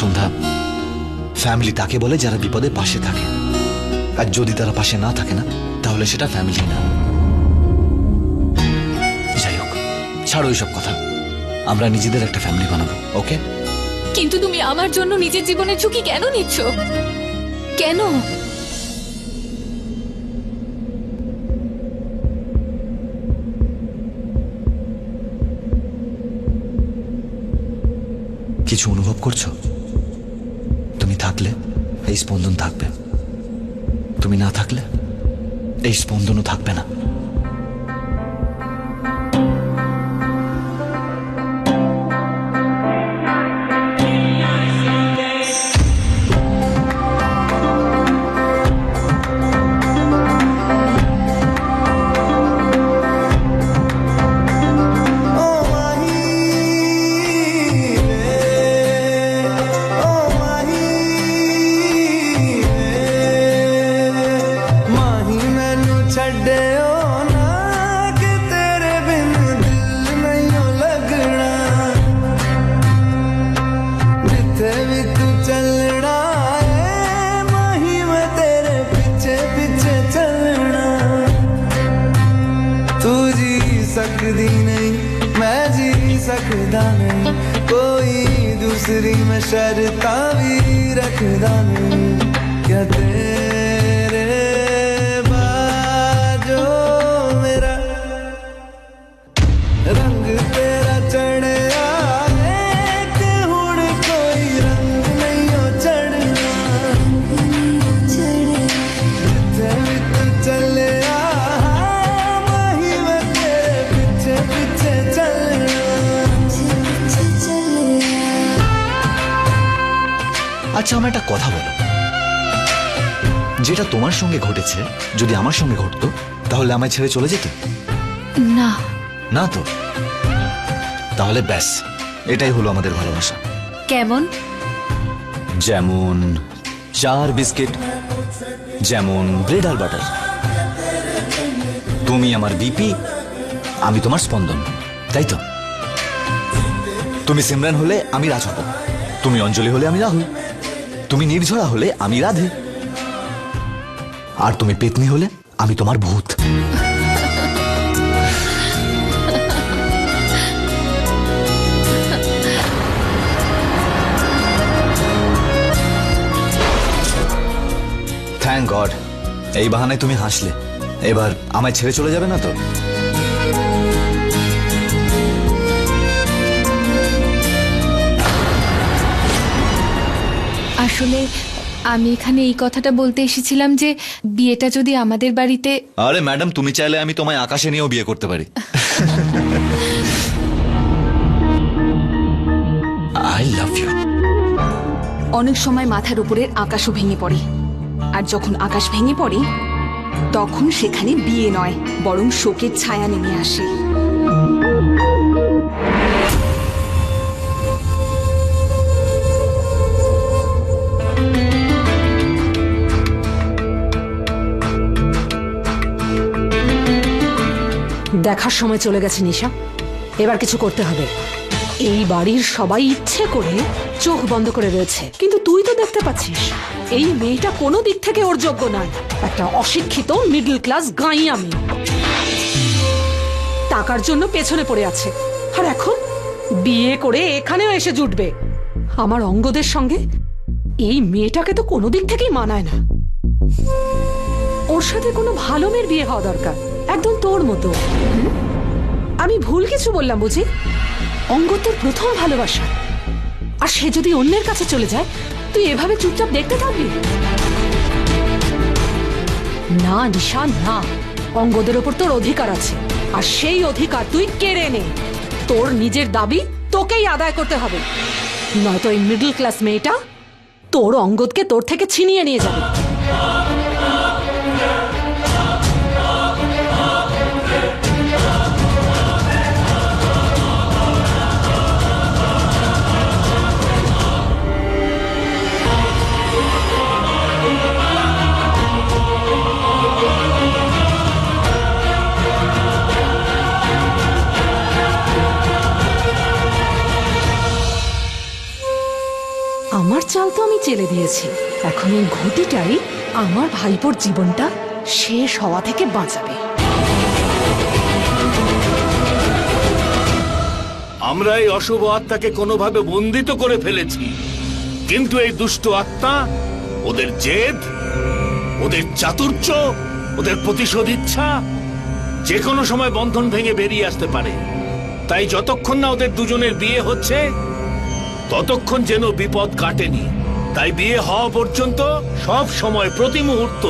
সন্ধ্যা, family তাকে বলে যারা বিপদে পাশে থাকে, আর যদি তারা পাশে না থাকে না তাহলে সেটা ফ্যামিলি না। যাই হোক, ছাড়ো এইসব কথা, আমরা নিজেদের একটা ফ্যামিলি বানাবো, ওকে? কিন্তু তুমি আমার জন্য নিজের জীবনের ঝুঁকি কেন নিচ্ছ? কেন? কিছু অনুভব করছো? তুমি থাকলে এই স্পন্দন থাকবে, তুমি না থাকলে এই স্পন্দনও থাকবে না। सकदी नहीं मैं जी सकदा नहीं, कोई दूसरी में शर्ता भी रखदा नहीं। क्या तेरे बाजो मेरा रंग तेरा चढ़े आए कि हुण कोई रंग नहीं हो चढ़ना, जिथे भी तू चले আচ্ছা, আমার একটা কথা বলো, যেটা তোমার সঙ্গে ঘটেছে যদি আমার সঙ্গে ঘটতো তাহলে আমায় ছেড়ে চলে যেত? না। না তো? তাহলে ব্যাস, এটাই হলো আমাদের ভালোবাসা। কেমন? যেমন চার বিস্কিট, যেমন ব্রেড আর বাটার। তুমি আমার বিপি, আমি তোমার স্পন্দন, তাই তো? তুমি সিমরান হলে আমি রাজ হব, তুমি অঞ্জলি হলে আমি রাহুল, তুমি নির্ঝরা হলে আমি রাধে, আর তুমি পেতনি হলে আমি তোমার ভূত। থ্যাংক গড, এই বাহানায় তুমি হাসলে। এবার আমায় ছেড়ে চলে যাবে না তো? আসলে আমি এখানে এই কথাটা বলতে এসেছিলাম যে বিয়েটা যদি আমাদের বাড়িতে। আরে ম্যাডাম, তুমি চাইলে আমি তোমায় আকাশে নিয়েও বিয়ে করতে পারি। I love you. অনেক সময় মাথার উপরের আকাশও ভেঙে পড়ে, আর যখন আকাশ ভেঙে পড়ে তখন সেখানে বিয়ে নয় বরং শোকের ছায়া নেমে আসে। দেখার সময় চলে গেছে নিশা, এবার কিছু করতে হবে। এই বাড়ির সবাই ইচ্ছে করে চোখ বন্ধ করে রয়েছে, কিন্তু তুই তো দেখতে পাচ্ছিস এই মেয়েটা কোনো দিক থেকে ওর যোগ্য নয়। একটা অশিক্ষিত মিডল ক্লাস গাঁইয়া মেয়ে, টাকার জন্য পেছনে পড়ে আছে, আর এখন বিয়ে করে এখানেও এসে জুটবে আমার অঙ্গদের সঙ্গে। এই মেয়েটাকে তো কোনো দিক থেকেই মানায় না। ওর সাথে কোনো ভালো মেয়ের বিয়ে হওয়া দরকার, একদম তোর মতো। আমি ভুল কিছু বললাম বুঝি? অঙ্গ তোর প্রথম ভালোবাসা, আর সে যদি অন্যের কাছে চলে যায় তুই এভাবে চুপচাপ দেখতে থাকবি? না নিশা না, অঙ্গদের ওপর তোর অধিকার আছে, আর সেই অধিকার তুই কেড়ে নে। তোর নিজের দাবি তোকেই আদায় করতে হবে, নয়তো এই মিডল ক্লাস মেয়েটা তোর অঙ্গদকে তোর থেকে ছিনিয়ে নিয়ে যাবে। আমার চাল তো আমি চেলে দিয়েছি, এখন এই ঘটিটাই আমার ভাইপোর জীবনটা শেষ হওয়া থেকে বাঁচাবে। আমরা এই অশুভ আত্মাকে কোনোভাবে বন্দিত করে ফেলেছি, কিন্তু এই দুষ্ট আত্মা ওদের জেদ, ওদের চাতুর্য, ওদের প্রতিশোধ ইচ্ছা যে কোনো সময় বন্ধন ভেঙে বেরিয়ে আসতে পারে। তাই যতক্ষণ না ওদের দুজনের বিয়ে হচ্ছে ততক্ষণ যেন বিপদ কাটেনি। তাই বিয়ে হওয়া পর্যন্ত সব সময় প্রতি মুহূর্ত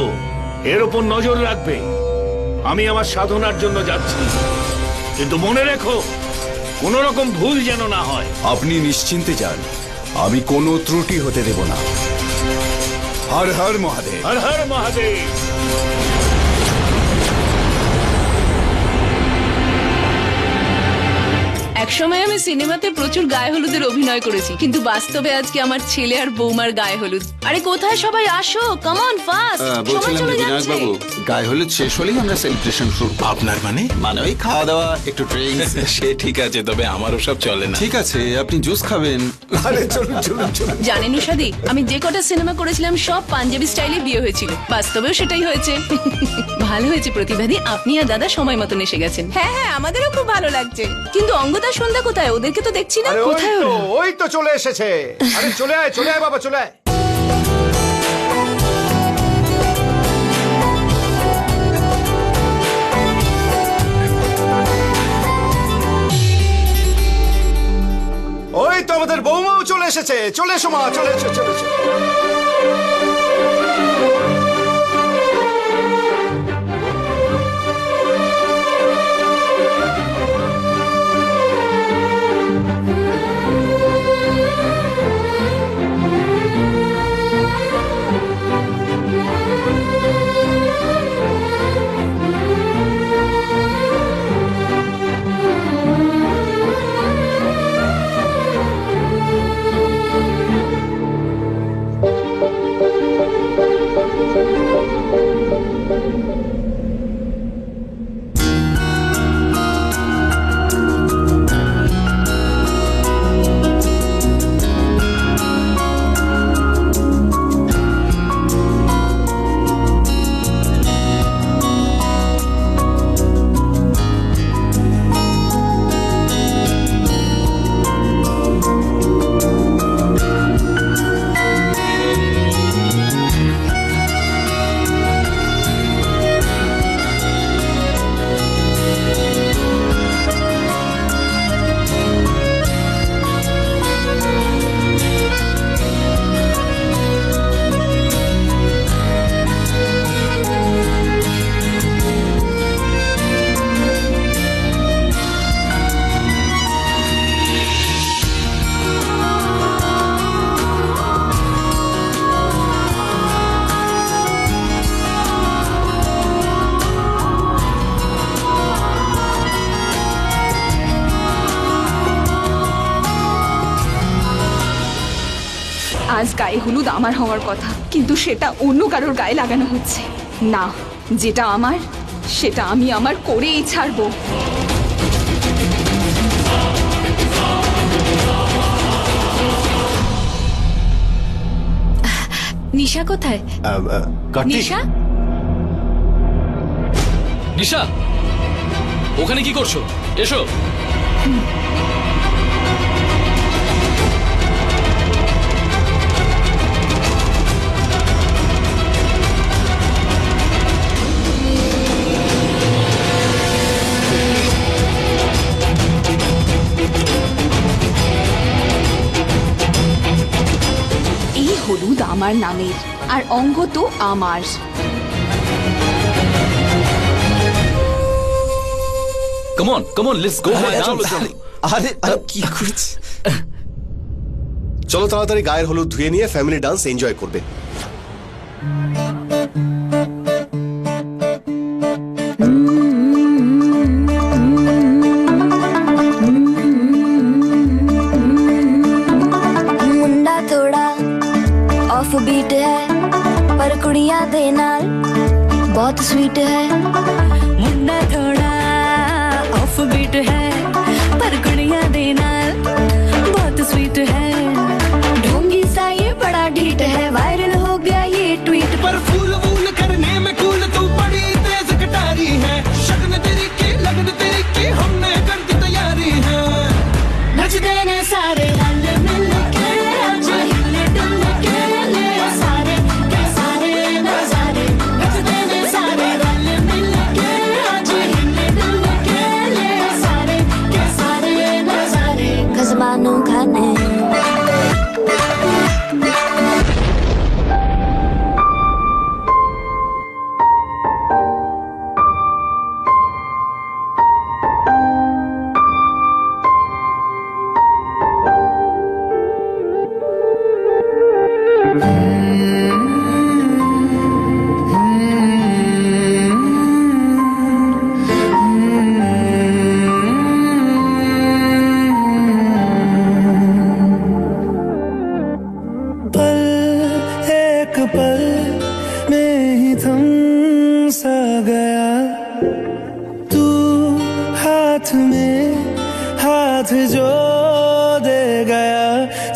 এর ওপর নজর রাখবে। আমি আমার সাধনার জন্য যাচ্ছি, কিন্তু মনে রেখো কোনো রকম ভুল যেন না হয়। আপনি নিশ্চিন্তে যান, আমি কোনো ত্রুটি হতে দেব না। হর হর মহাদেব। হর হর মহাদেব। একসময় আমি সিনেমাতে প্রচুর গায়ে হলুদের অভিনয় করেছি, কিন্তু বাস্তবে আজকে আমার ছেলে আর বৌমার গায়ে হলুদ। আরে কোথায় সবাই, আসো, কাম অন ফাস্ট, সময় চলে যাচ্ছে। গায়ে হলুদ শেষ হলেই আমরা সেলিব্রেশন শুরু। আপনার মানে ওই খাওয়া দাওয়া, একটু ড্রিঙ্কস। সে ঠিক আছে, তবে আমারও সব চলে না। ঠিক আছে, আপনি জুস খাবেন? আরে চলুন চলুন চলুন। জানেন উষাদি, আমি যে কটা সিনেমা করেছিলাম সব পাঞ্জাবি স্টাইলে বিয়ে হয়েছিল, বাস্তবেও সেটাই হয়েছে। ভালো হয়েছে প্রতিবাদী, আপনি আর দাদা সময় মতন এসে গেছেন। হ্যাঁ হ্যাঁ, আমাদেরও খুব ভালো লাগছে। কিন্তু অঙ্গদা সন্ধ্যা কোথায়? ওদেরকে তো দেখছি না। কোথায় ওরা? ওই তো চলে এসেছে। আরে চলে আয় বাবা, চলে আয়। ওই তো আমাদের বৌমাও চলে এসেছে। চলে এসো মা, চলে এসো, চলে এসো। আজ গায়ে হলুদ আমার হওয়ার কথা, কিন্তু সেটা অন্য কারোর গায়ে লাগানো হচ্ছে। না, যেটা আমার সেটা আমি আমার করেই ছাড়বো। নিশা কোথায়? নিশা, নিশা, ওখানে কি করছো? এসো। এই হলুদ আমার নামের, আর অঙ্গ তো আমার। Come on, let's go. আরে কি করছিস? চলো তাড়াতাড়ি গায়ের হলুদ ধুয়ে নিয়ে ফ্যামিলি ডান্স এনজয় করবে। मुंडा थोड़ा ऑफ बीट है पर कुड़ियां दे नाल बहुत स्वीट है। मुंडा थोड़ा ऑफ बीट है पर कुड़ियां दे नाल बहुत स्वीट है। ढोंगी सा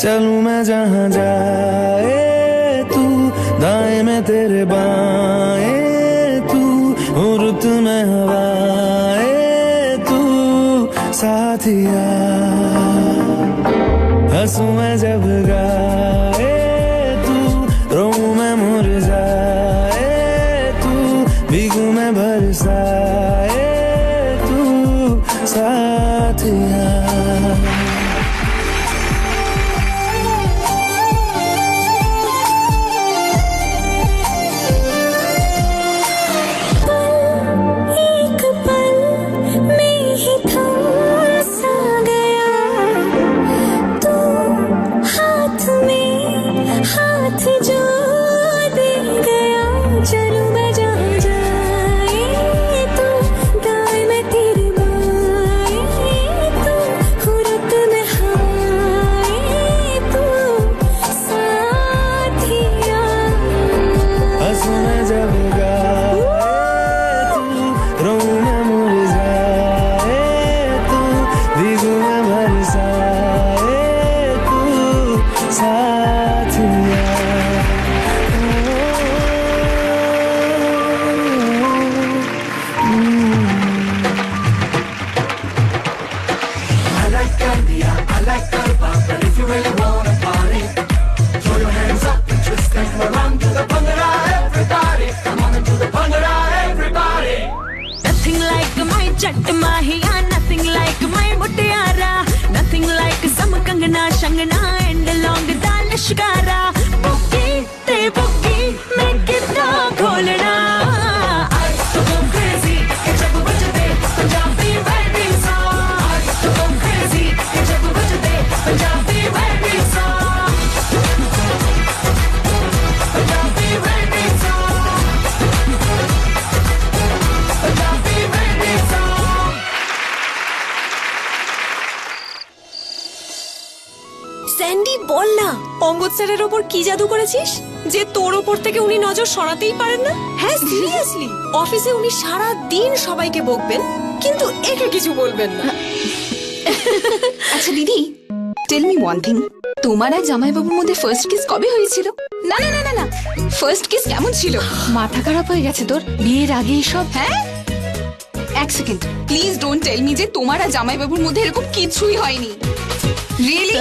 चलूं मैं जहां जाए तू, दाएं में तेरे बाएं तू, हूँ रुत में हवाए तू साथिया, हंसूं मैं जब गाए तू, रोऊं मैं मुरझाए तू, भीगूं मैं बरसाए तू साथिया। एक पल में ही थम सा गया, तू हाथ में हाथ जो दे गया, चलूं मैं जहां जाए तू, दाएं में तेरे बाएं तू, हुरत में हवाए तू साथिया, हंसूं मैं जब गाए तू, रोऊं मैं मुरझाए तू, भीगूं मैं बरसाए तू साथिया। Nothing like my Jat Mahiya, nothing like my Mutiara, nothing like some Kangana Shangana and long da Lashkara. Boogie te boogie, make it na kholna. I to go crazy, ke jab bajte Punjabi wedding song. I to go crazy, ke jab bajte Punjabi wedding song. Punjabi wedding song. Punjabi wedding song. Sandy বল না, অঙ্গদ স্যারের ওপর কি জাদু করেছিস যে তোর ওপর থেকে উনি নজর সরাতেই পারেন না? হ্যাঁ সিরিয়াসলি, অফিসে উনি সারা দিন সবাইকে বকবেন কিন্তু একে কিছু বলবেন না। আচ্ছা দিদি, টেল মি ওয়ান থিং, তোমার আর জামাইবাবুর মধ্যে ফার্স্ট কিস কবে হয়েছিল? না না না না না, ফার্স্ট কিস কেমন ছিল? মাথা খারাপ হয়ে গেছে তোর? বিয়ের আগেই সব? হ্যাঁ, এক second please don't tell me যে তোমার আর জামাইবাবুর মধ্যে এরকম কিছুই হয়নি। রিয়েলি?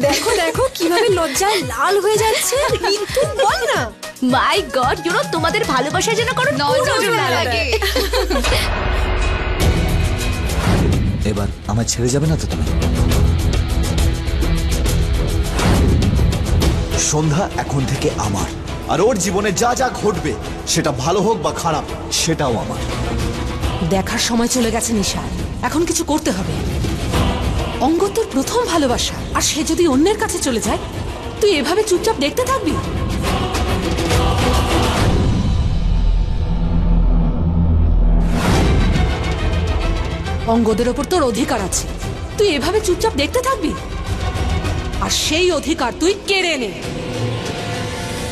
দেখো দেখো কিভাবে লজ্জায় লাল হয়ে যাচ্ছে। কিন্তু বল না। মাই গড, ইউ নো তোমাদের ভালোবাসা যেন কোনো নজর না লাগে। এবার আমার ছেড়ে যাবে না তো তুমি? সন্ধ্যা এখন থেকে আমার, আর ওর জীবনে যা যা ঘটবে সেটা ভালো হোক বা খারাপ সেটাও আমার। দেখার সময় চলে গেছে নিশা, এখন কিছু করতে হবে। অঙ্গদ তোর প্রথম ভালোবাসা, আর সে যদি অন্যের কাছে চলে যায় তুই এভাবে চুপচাপ দেখতে থাকবি? অঙ্গদের ওপর তোর অধিকার আছে, তুই এভাবে চুপচাপ দেখতে থাকবি? আর সেই অধিকার তুই কেড়ে নে।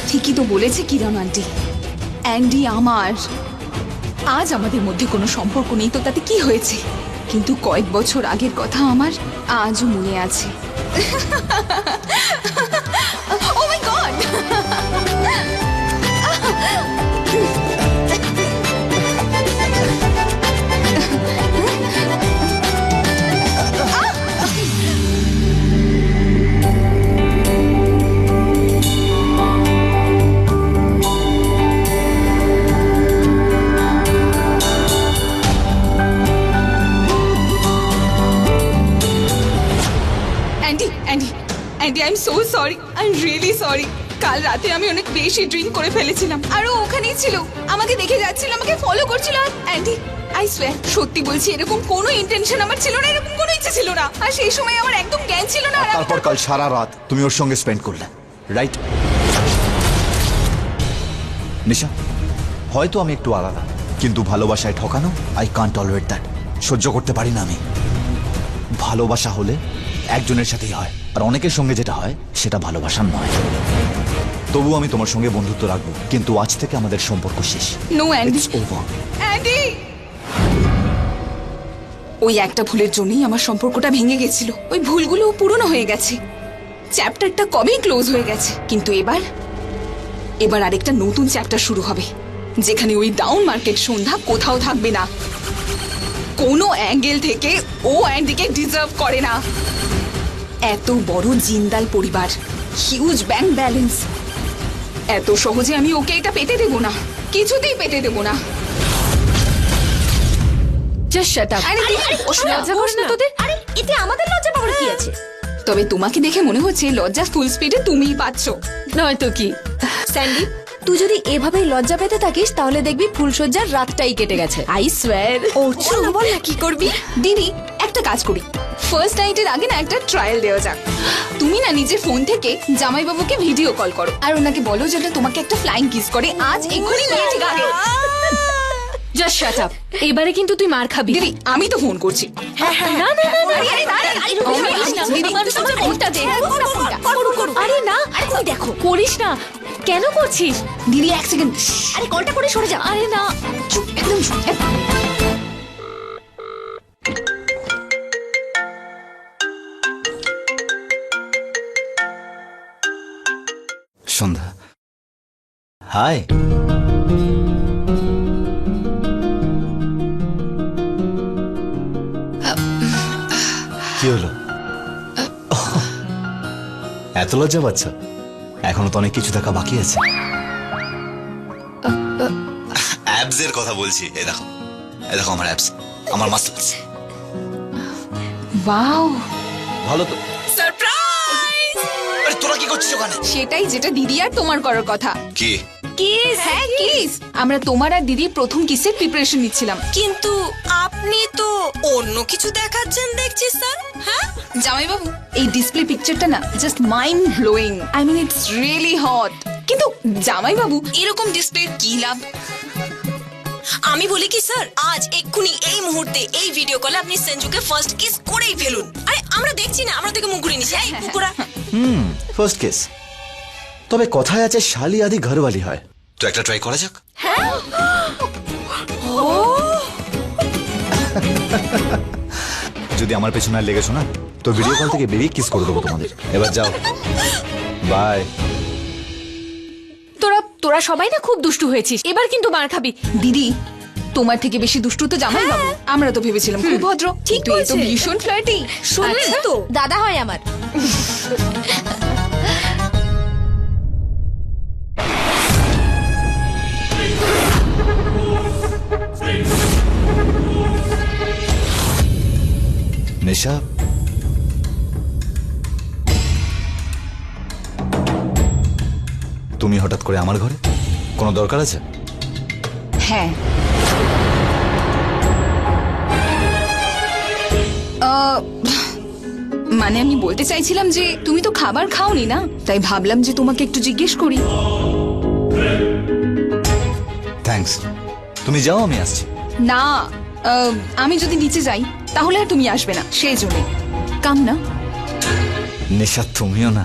ঠিকই তো বলেছে কিরণ আন্টি, অ্যান্ডি আমার। আজ আমাদের মধ্যে কোনো সম্পর্ক নেই তো তাতে কি হয়েছে, কিন্তু কয়েক বছর আগের কথা আমার আজও মনে আছে। Oh my god! Andy I am so sorry, I am really sorry. কাল রাতে আমি অনেক বেশি ড্রিঙ্ক করে ফেলেছিলাম, আর ও ওখানেই ছিল, আমাকে দেখে যাচ্ছিল, আমাকে ফলো করছিল। অ্যান্ডি আই সোয়্যার, সত্যি বলছি এরকম কোনো ইন্টেনশন আমার ছিল না, এরকম কোনো ইচ্ছে ছিল না, আর সেই সময় আমার একদম জ্ঞান ছিল না। আর তারপর কাল সারা রাত তুমি ওর সঙ্গে স্পেন্ড করলে, রাইট? নিশা, হয়তো আমি একটু আলাদা, কিন্তু ভালোবাসায় ঠকানো আই কান্ট টলারেট দ্যাট। সহ্য করতে পারি না আমি। ভালোবাসা হলে একজনের সাথেই হয়, আর অনেকের সঙ্গে যেটা হয় সেটা ভালোবাসা নয়। তবু আমি তোমার সঙ্গে বন্ধুত্ব রাখবো, কিন্তু আজ থেকে আমাদের সম্পর্ক শেষ। No Andy, it's over. Andy, ওই একটা ভুলের জন্যই আমার সম্পর্কটা ভেঙে গেছিল। ওই ভুলগুলো পুরনো হয়ে গেছে, চ্যাপ্টারটা কবেই ক্লোজ হয়ে গেছে, কিন্তু এবার আরেকটা নতুন চ্যাপ্টার শুরু হবে, যেখানে ওই ডাউন মার্কেট সন্ধ্যা কোথাও থাকবে না। কোনো অ্যাঙ্গেল থেকে ও অ্যান্ডিকে ডিজার্ভ করে না। এত বড় জিন্দাল পরিবার, হিউজ ব্যাংক ব্যালেন্স, এত সহজে আমি ওকে এটা পেতে দেব না, কিছুতেই পেতে দেব না। Just shut up. আরে লজ্জা করে না তোদের? আরে এতে আমাদের লজ্জা পাওয়ার কি আছে? তবে তোমাকে দেখে মনে হচ্ছে লজ্জা ফুল স্পিডে তুমিই পাচ্ছ। নয়তো কি। স্যান্ডি, তুই যদি এভাবেই লজ্জা পেতে থাকিস তাহলে দেখবি ফুলসজ্জার রাতটাই কেটে গেছে। I swear. ও বল না কি করবি? দিদি একটা কাজ করি, ফার্স্ট নাইটের আগে না একটা ট্রায়াল দেওয়া যাক। তুমি না নিজের ফোন থেকে জামাইবাবুকে ভিডিও কল করো আর ওনাকে বলো যেন তোমাকে একটা ফ্লাইং কিস করে আজ এক্ষুনি মিনিট আগে। Just shut up. এবারে কিন্তু তুই মার খাবি। দিদি আমি তো ফোন করছি। না না না না, দিদি আমার ফোনটা দে। আরে না, আরে তুই দেখো। করিস না, কেন করছিস? দিদি এক সেকেন্ড, আরে কলটা করে সরে যা। আরে না, চুপ, একদম চুপ। সন্ধ্যা, হাই। কি হলো? এত লজ্জা পাচ্ছ? এখনো তো অনেক কিছু দেখা বাকি আছে। অ্যাবস এর কথা বলছি। এই দেখো, এই দেখো আমার অ্যাবস, আমার মাসলস। ওয়াও, ভালো তো। সারপ্রাইজ! আরে তোরা কি করছিস ওখানে? সেটাই যেটা দিদি আর তোমার করার কথা। কি? কিস? হ্যাঁ কিস। আমরা তোমার আর দিদির প্রথম কিসের প্রিপারেশন নিচ্ছিলাম। কিন্তু আপনি তো অন্য কিছু দেখাচ্ছেন দেখছি স্যার। হ্যাঁ জামাইবাবু, এই ডিসপ্লে পিকচারটা না just mind blowing. I mean it's really hot. কিন্তু জামাইবাবু, এরকম ডিসপ্লে কি লাভ? আমি বলি কি স্যার, আজ এক্ষুনি এই মুহূর্তে এই ভিডিও কলে আপনি সঞ্জুকে ফার্স্ট কিস করেই ফেলুন। আরে আমরা দেখছি না, আমরা থেকে মুখ ঘুরিয়ে নিচ্ছি। এই কুকুরা। First case. তবে কথায় আছে শালি আদি ঘরওয়ালি হয়, তো একটা ট্রাই করা যাক। যদি আমার পেছনে আর লেগেছো না তো ভিডিও কল থেকে বেরিয়ে কিস করে দেবো তোমাদের। এবার যাও, বাই। তোরা সবাই না খুব দুষ্টু হয়েছিস, এবার কিন্তু মার খাবি। দিদি, তোমার থেকে বেশি দুষ্টু তো জামাইবাবু। আমরা তো ভেবেছিলাম খুব ভদ্র, কিন্তু এই তো ভীষণ ফ্ল্যাটি। শুনলেন তো, দাদা হয় আমার। নেশা, তুমি হঠাৎ করে আমার ঘরে, কোনো দরকার আছে? হ্যাঁ, মানে আমি বলতে চাইছিলাম যে তুমি তো খাবার খাওনি না, তাই ভাবলাম যে তোমাকে একটু জিজ্ঞেস করি। থ্যাঙ্কস, তুমি যাও, আমি আসছি। না, আমি যদি নিচে যাই তাহলে আর তুমি আসবে না, সেই জন্য। কাম না। নেশা, তুমিও না।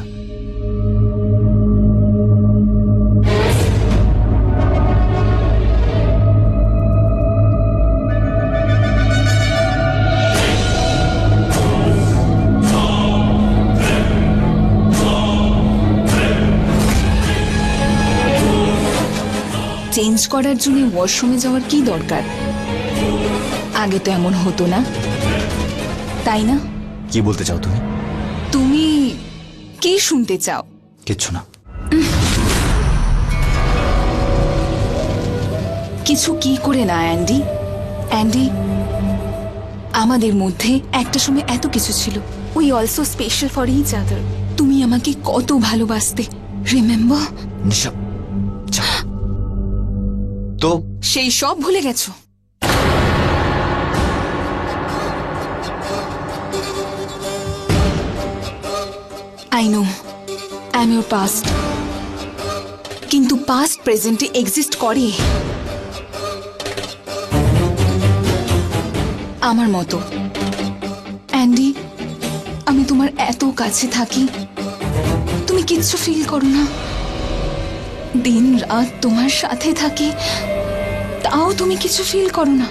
চেঞ্জ করার জন্য ওয়াশরুমে যাওয়ার কি দরকার? আগে তো এমন হতো না, তাই না? কি বলতে চাও তুমি? তুমি কি শুনতে চাও? কিচ্ছু না। কিছু কি করে না অ্যান্ডি? অ্যান্ডি, আমাদের মধ্যে একটা সময় এত কিছু ছিল। We also special for each other. তুমি আমাকে কত ভালোবাসতে, রিমেম্বার? নিশা, তো সেই সব ভুলে গেছো? I know, I'm your past. কিন্তু past প্রেজেন্টে এক্সিস্ট করে আমার মতো। অ্যান্ডি, আমি তোমার এত কাছে থাকি, তুমি কিচ্ছু ফিল করো না। দিন রাত তোমার সাথে থাকি, তাও তুমি কিছু ফিল করো না।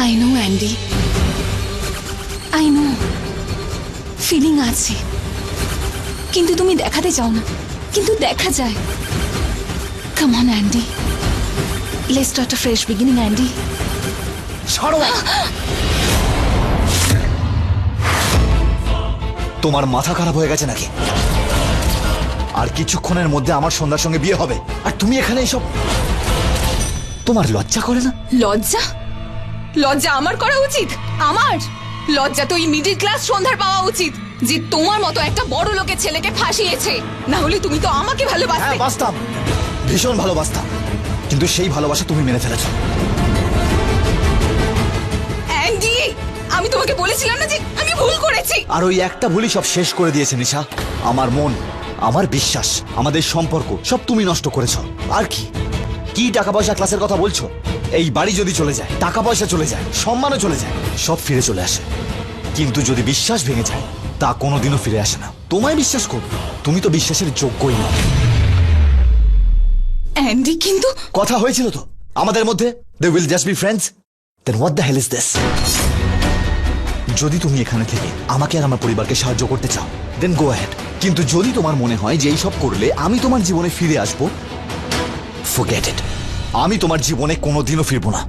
I know, Andy, I know. Feeling আছে, কিন্তু তুমি দেখাতে চাও না, কিন্তু দেখা যায়। Come on Andy, let's start a fresh beginning Andy. ছাড়ো। তোমার মাথা খারাপ হয়ে গেছে নাকি? আর কিছুক্ষণের মধ্যে আমার সন্ধ্যার সঙ্গে বিয়ে হবে, আর তুমি এখানে এসব। তোমার লজ্জা করে না? লজ্জা? লজ্জা আমার করা উচিত? আমার লজ্জা তো এই মিডল ক্লাস সন্ধ্যার পাওয়া উচিত, যে তোমার মতো একটা বড় লোকের ছেলেকে ফাঁসিয়েছে। না হলে তুমি তো আমাকে ভালোবাসতে। হ্যাঁ, বাসতাম, ভীষণ ভালোবাসতাম, কিন্তু সেই ভালোবাসা তুমি মেনে ফেলেছো। অ্যান্ডি, আমি তোমাকে বলেছিলাম না যে আমি ভুল করেছি। আর ওই একটা ভুলই সব শেষ করে দিয়েছে নিশা। আমার মন, আমার বিশ্বাস, আমাদের সম্পর্ক সব তুমি নষ্ট করেছো। আর কি কি টাকা পয়সা ক্লাসের কথা বলছো? এই বাড়ি যদি চলে যায়, টাকা পয়সা চলে যায়, সম্মানও চলে যায়, সব ফিরে চলে আসে, কিন্তু যদি বিশ্বাস ভেঙে যায় তা কোনোদিনও ফিরে আসে না। তোমায় বিশ্বাস করো, তুমি তো বিশ্বাসের যোগ্যই নও। অ্যান্ডি, কিন্তু কথা হয়েছিল তো আমাদের মধ্যে, they will just be friends. Then what the hell is this? যদি তুমি এখানে থেকে আমাকে আর আমার পরিবারকে সাহায্য করতে চাও, দেন গো অ্যাহেড। কিন্তু যদি তোমার মনে হয় যে এইসব করলে আমি তোমার জীবনে ফিরে আসবো, ফরগেট ইট। আমি তোমার জীবনে কোনোদিনও ফিরবো না,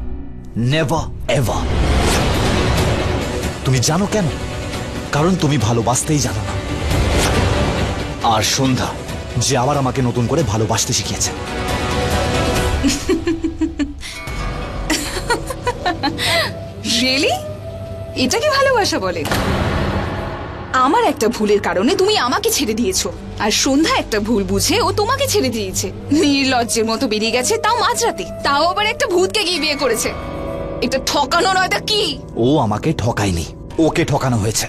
নেভার এভার। তুমি জানো কেন? কারণ তুমি ভালোবাসতেই জানো না। আর সন্ধ্যা যে আবার আমাকে নতুন করে ভালোবাসতে শিখিয়েছে। রিয়েলি? এটাকে ভালোবাসা বলে? আমার একটা ভুলের কারণে তুমি আমাকে ছেড়ে দিয়েছো, আর সন্ধ্যা একটা ভুল বুঝে ও তোমাকে ছেড়ে দিয়েছে। নির্লজ্জের মতো বেরিয়ে গেছে, তাও মাঝরাতে, তাও আবার একটা ভূতকে গিয়ে বিয়ে করেছে। এটা ঠকানো নয় তা কি? ও আমাকে ঠকায়নি, ওকে ঠকানো হয়েছে।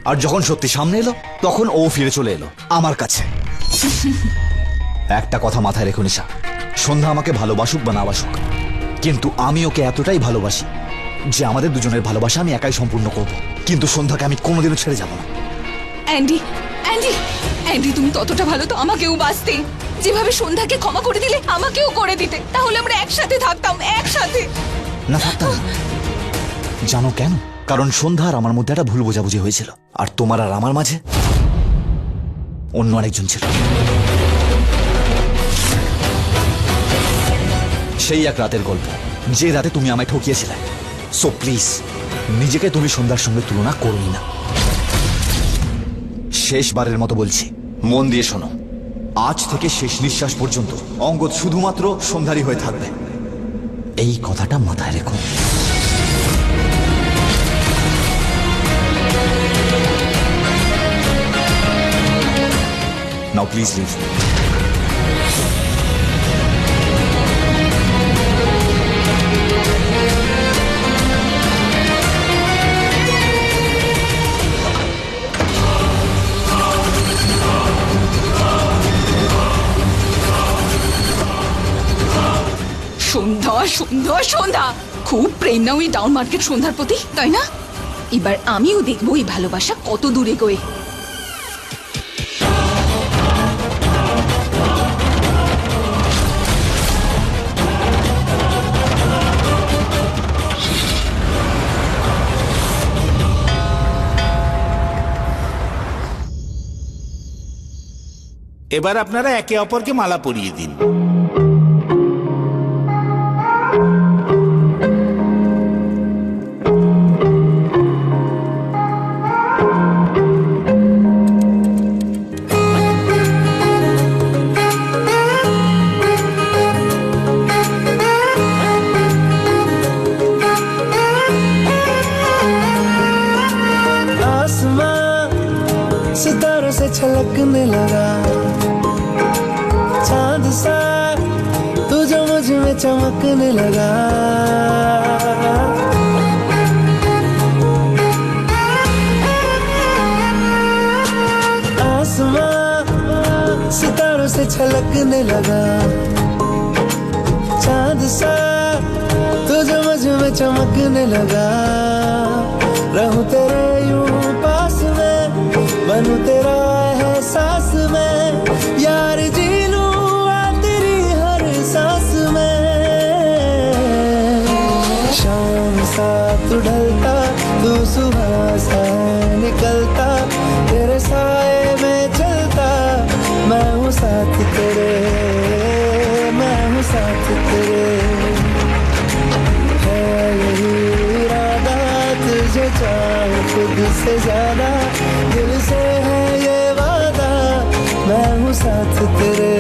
আর যখন সত্যি সামনে এলো তখন ও ফিরে চলে এলো আমার কাছে। একটা কথা মাথায় রেখো নিশা, সন্ধ্যা আমাকে ভালোবাসুক বা না বাসুক, কিন্তু আমি ওকে এতটাই ভালোবাসি যে আমাদের দুজনের ভালোবাসা আমি একাই সম্পূর্ণ করব। কিন্তু সন্ধ্যাকে আমি কোনোদিনও ছেড়ে যাব না। অ্যান্ডি, অ্যান্ডি, অ্যান্ডি, তুমি ততটা ভালো তো আমাকেও বাঁচতে। যেভাবে সন্ধ্যাকে ক্ষমা করে দিলে আমাকেও করে দিতে, তাহলে আমরা একসাথে থাকতাম, একসাথে। না, থাকতাম না। জানো কেন? কারণ সন্ধ্যা আর আমার মধ্যে একটা ভুল বোঝাবুঝি হয়েছিল, আর তোমার আর আমার মাঝে অন্য আরেকজন ছিল। সেই এক রাতের গল্প, যে রাতে তুমি আমায় ঠকিয়েছিলে। সো প্লিজ, নিজেকে তুমি সন্ধ্যার সঙ্গে তুলনা করোই না। শেষবারের মতো বলছি, মন দিয়ে শোনো। আজ থেকে শেষ নিঃশ্বাস পর্যন্ত অঙ্গদ শুধুমাত্র সন্ধ্যারই হয়ে থাকবে, এই কথাটা মাথায় রেখো। Now please leave. সন্ধ্যা, সন্ধ্যা, সন্ধ্যা, খুব প্রেম না ওই ডাউন মার্কেট সন্ধ্যার প্রতি, তাই না? এবার আমিও দেখবো এই ভালোবাসা কত দূরে গয়ে। এবার আপনারা একে অপরকে মালা পরিয়ে দিন। सितारों से छलकने लगा, चांद सा तू जो मुझ में चमकने लगा। आसमां सितारों से छलकने लगा, चांद सा तू जो मुझ में चमकने लगा। रहूं तेरे यूं पास में, बनूं तेरा एहसास में, यार जी लूं तेरी हर सांस में। शाम सा तू ढलता, तू सुबह सा निकलता, साथ तेरे,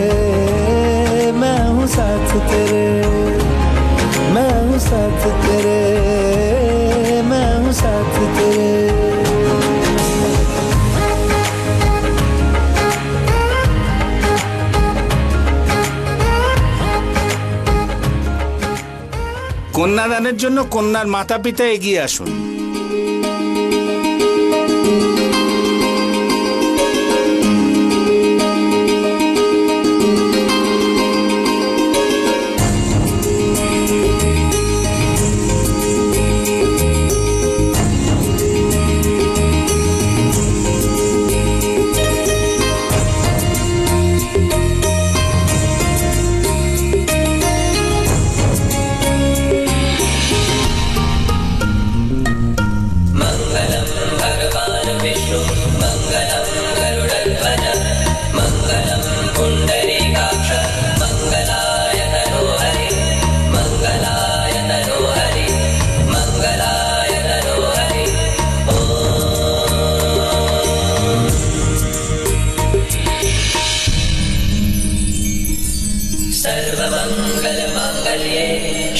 मैं हूँ साथ तेरे, मैं हूँ साथ तेरे, मैं हूँ साथ तेरे। কন্যাদানের জন্য কন্যার মাতা পিতা এগিয়ে আসুন।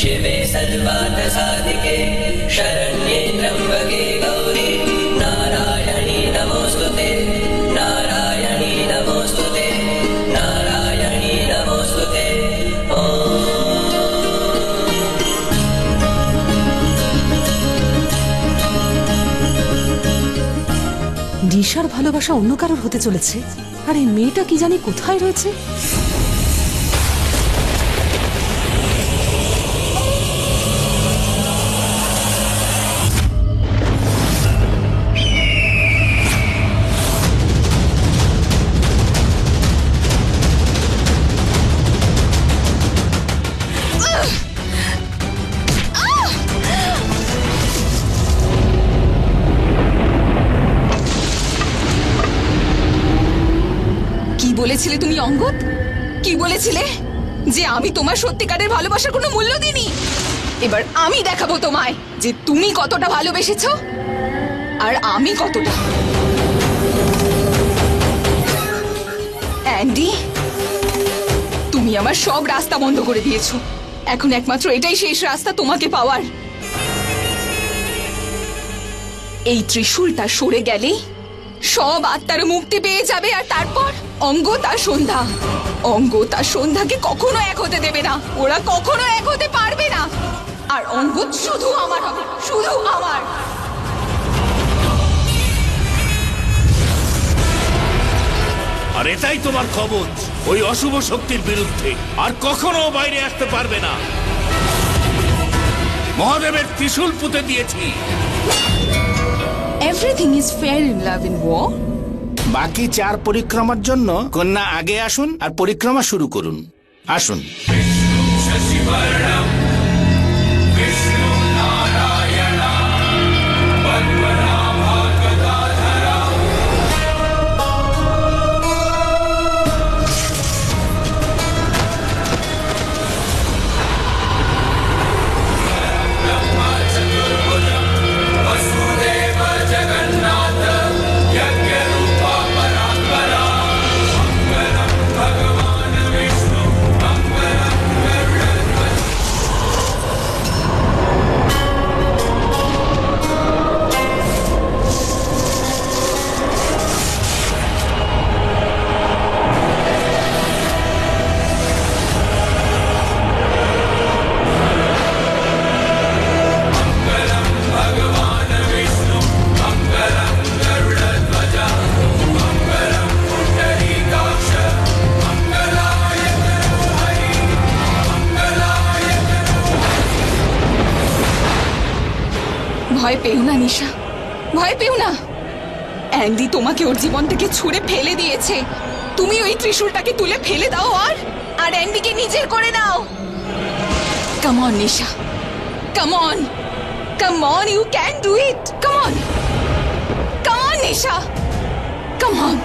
शिवे सर्वार्थसाधिके शरण्ये त्र्यम्बके गौरी नारायणी नमोस्तुते नारायणी नमोस्तुते नारायणी नमोस्तुते নিশার ভালোবাসা অন্য কারোর হতে চলেছে, আর এই মেয়েটা কি জানি কোথায় রয়েছে। বলেছিলে তুমি অঙ্গদ? কি বলেছিলে? যে আমি তোমার সত্যিকারের ভালোবাসার কোনো মূল্য দিইনি। এবার আমি দেখাবো তোমায় যে তুমি কতটা ভালোবেসেছো আর আমি কতটা। অ্যান্ডি, তুমি আমার সব রাস্তা বন্ধ করে দিয়েছো। এখন একমাত্র এটাই শেষ রাস্তা তোমাকে পাওয়ার। এই ত্রিশূলটা সরে গেলেই সব আত্মার মুক্তি পেয়ে যাবে, আর তারপর অঙ্গদ আর সন্ধ্যা, অঙ্গদ আর সন্ধ্যাকে কখনো এক হতে দেবে না। ওরা কখনো এক হতে পারবে না। আর অঙ্গদ শুধু আমার হবে, শুধু আমার। আর এটাই তোমার কবচ ওই অশুভ শক্তির বিরুদ্ধে। আর কখনো বাইরে আসতে পারবে না। মহাদেবের ত্রিশূল পুঁতে দিয়েছি। Everything is fair in love and war. বাকি 4 পরিক্রমার জন্য কন্যা আগে আসুন আর পরিক্রমা শুরু করুন। আসুন। ভয় পেও না নিশা, ভয় পেও না। অ্যান্ডি তোমাকে ওর জীবন থেকে ছুঁড়ে ফেলে দিয়েছে। তুমি ওই ত্রিশূলটাকে তুলে ফেলে দাও আর অ্যান্ডিকে নিজের করে নাও। Come on Nisha, come on, come on, you can do it. Come on, come on Nisha, come on.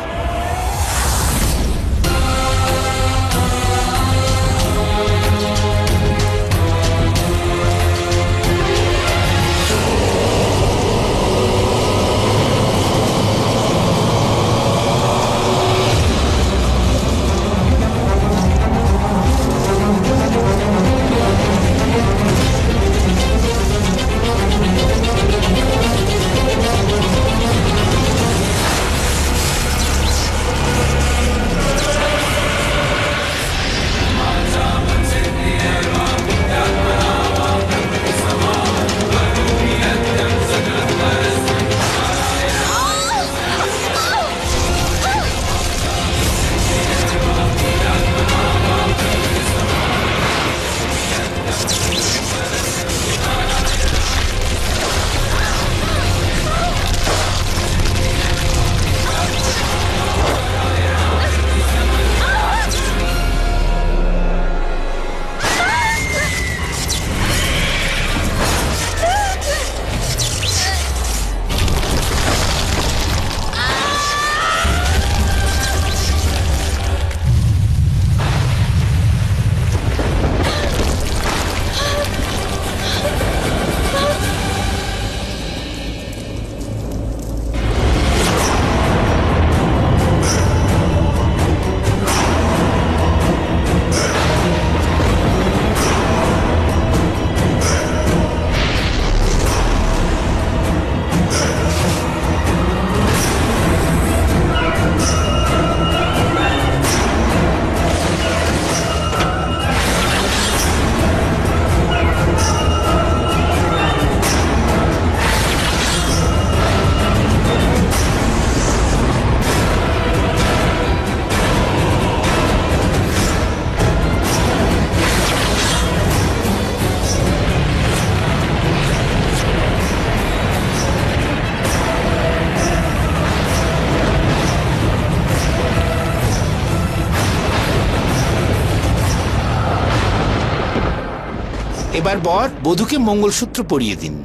এবার বর বধূকে মঙ্গলসূত্র পরিয়ে দিন।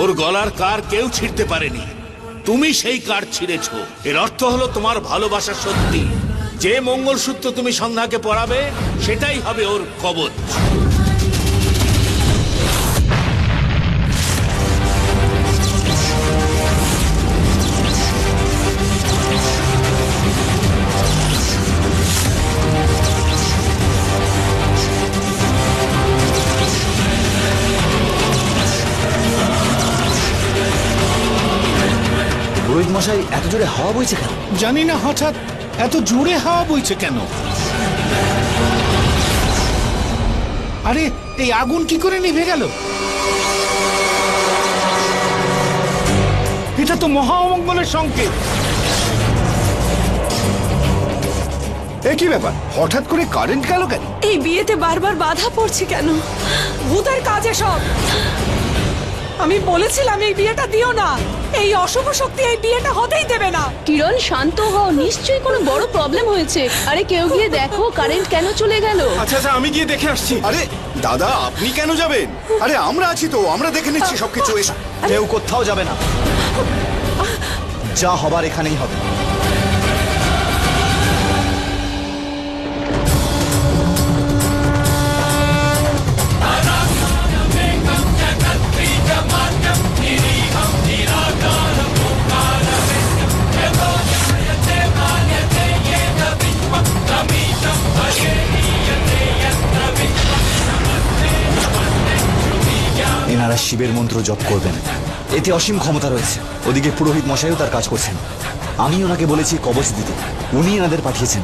ওর গলার কার কেউ ছিঁড়তে পারেনি, তুমি সেই কার ছিঁড়েছ। এর অর্থ হলো তোমার ভালোবাসা সত্যি। যে মঙ্গলসূত্র তুমি সন্ধ্যাকে পরাবে সেটাই হবে ওর কবচ। পুরোহিত মশাই, এত জোরে হাওয়া বইছে কেন? জানি না হঠাৎ এত জোরে হাওয়া বইছে কেন। আরে এই আগুন কি করে নিভে গেল? এটা তো মহা অমঙ্গলের সংকেত। এ কি ব্যাপার, হঠাৎ করে কারেন্ট গেল কেন? এই বিয়েতে বারবার বাধা পড়ছে কেন? ভূতের কাজে সব। আমি বলেছিলাম এই বিয়েটা দিও না। এই অশুভ শক্তি এই বিয়েটা হতেই দেবে না। কিরণ, শান্ত হও, নিশ্চয়ই কোনো বড় প্রবলেম হয়েছে। আরে কেউ গিয়ে দেখো কারেন্ট কেন চলে গেল। আচ্ছা আচ্ছা, আমি গিয়ে দেখে আসছি। আরে দাদা, আপনি কেন যাবেন? আরে আমরা আছি তো, আমরা দেখে নিচ্ছি সবকিছু। এসো। কেউ কোথাও যাবে না, যা হবার এখানেই হবে। এনারা শিবের মন্ত্র জপ করবেন, এতে অসীম ক্ষমতা রয়েছে। ওদিকে পুরোহিত মশাইও তার কাজ করছেন। আমি ওনাকে বলেছি কবচ দিতে, উনি এনাদের পাঠিয়েছেন।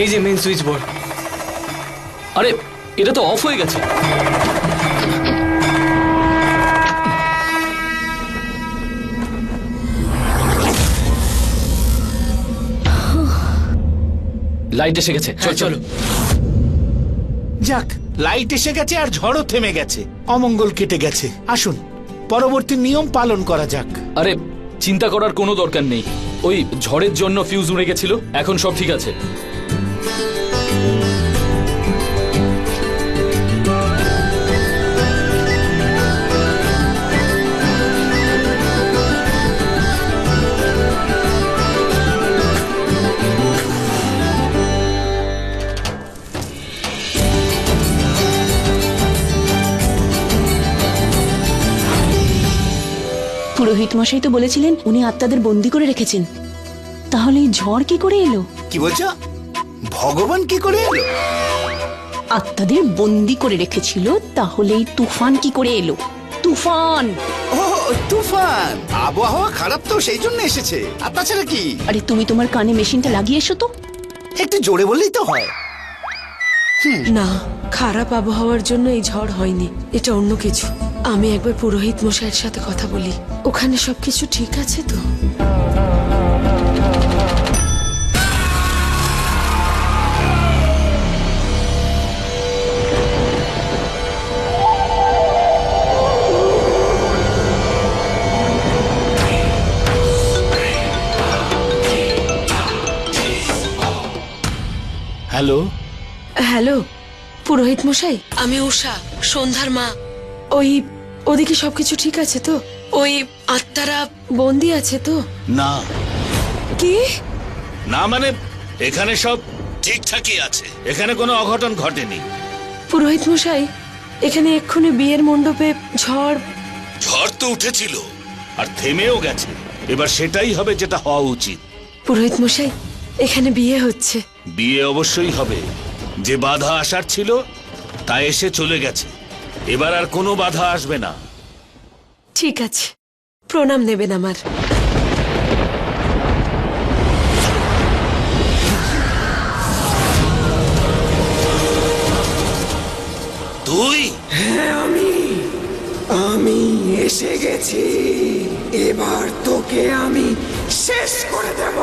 এই যে মেইন সুইচ বোর্ড। আরে এটা তো অফ হয়ে গেছে। লাইট এসে গেছে, চলো। যাক, লাইট এসে গেছে আর ঝড়ও থেমে গেছে, অমঙ্গল কেটে গেছে। আসুন পরবর্তী নিয়ম পালন করা যাক। আরে চিন্তা করার কোনো দরকার নেই, ওই ঝড়ের জন্য ফিউজ উড়ে গেছিল, এখন সব ঠিক আছে। পুরোহিত মশাই তো বলেছিলেন উনি আত্মাদের বন্দি করে রেখেছেন, তাহলে এই ঝড় কি করে এলো? কি বলছো? ভগবান কি করে এলো? আত্মাদের বন্দি করে রেখেছিল, তাহলে এই তুফান কি করে এলো? তুফান! ও তুফান! আবহাওয়া খারাপ তো, সেই জন্য এসেছে। আর তাছাড়া কি? আরে তুমি তোমার কানে মেশিনটা লাগিয়ে এসো তো। একটু জোরে বললেই তো হয়। না, খারাপ আবহাওয়ার জন্য এই ঝড় হয়নি, এটা অন্য কিছু। আমি একবার পুরোহিত মশাইয়ের সাথে কথা বলি, ওখানে সবকিছু ঠিক আছে তো? হ্যালো, হ্যালো পুরোহিত মশাই, আমি উষা, সন্ধ্যার মা। ওদিকে সবকিছু ঠিক আছে তো? ওই আত্মারা বন্দি আছে তো? না কি? না মানে এখানে সব ঠিকঠাকই আছে, এখানে কোনো অঘটন ঘটেনি। পুরোহিত মশাই, এখানে এক্ষুনি বিয়ের মণ্ডপে ঝড় তো উঠেছিল আর থেমেও গেছে, এবার সেটাই হবে যেটা হওয়া উচিত। পুরোহিত মশাই, এখানে বিয়ে হচ্ছে। বিয়ে অবশ্যই হবে, যে বাধা আসার ছিল তা এসে চলে গেছে, এবার আর কোনো বাধা আসবে না। ঠিক আছে, প্রণাম নেবেন আমার। তুই? হ্যাঁ, আমি এসে গেছি, এবার তোকে আমি শেষ করে দেব।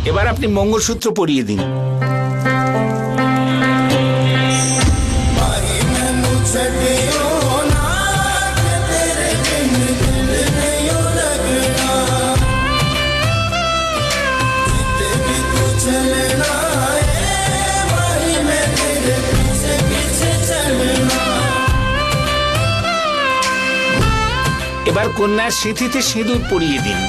এবার আপনি মঙ্গলসূত্র পরিয়ে দিন। এবার কন্যার সিঁথিতে সিঁদুর পরিয়ে দিন।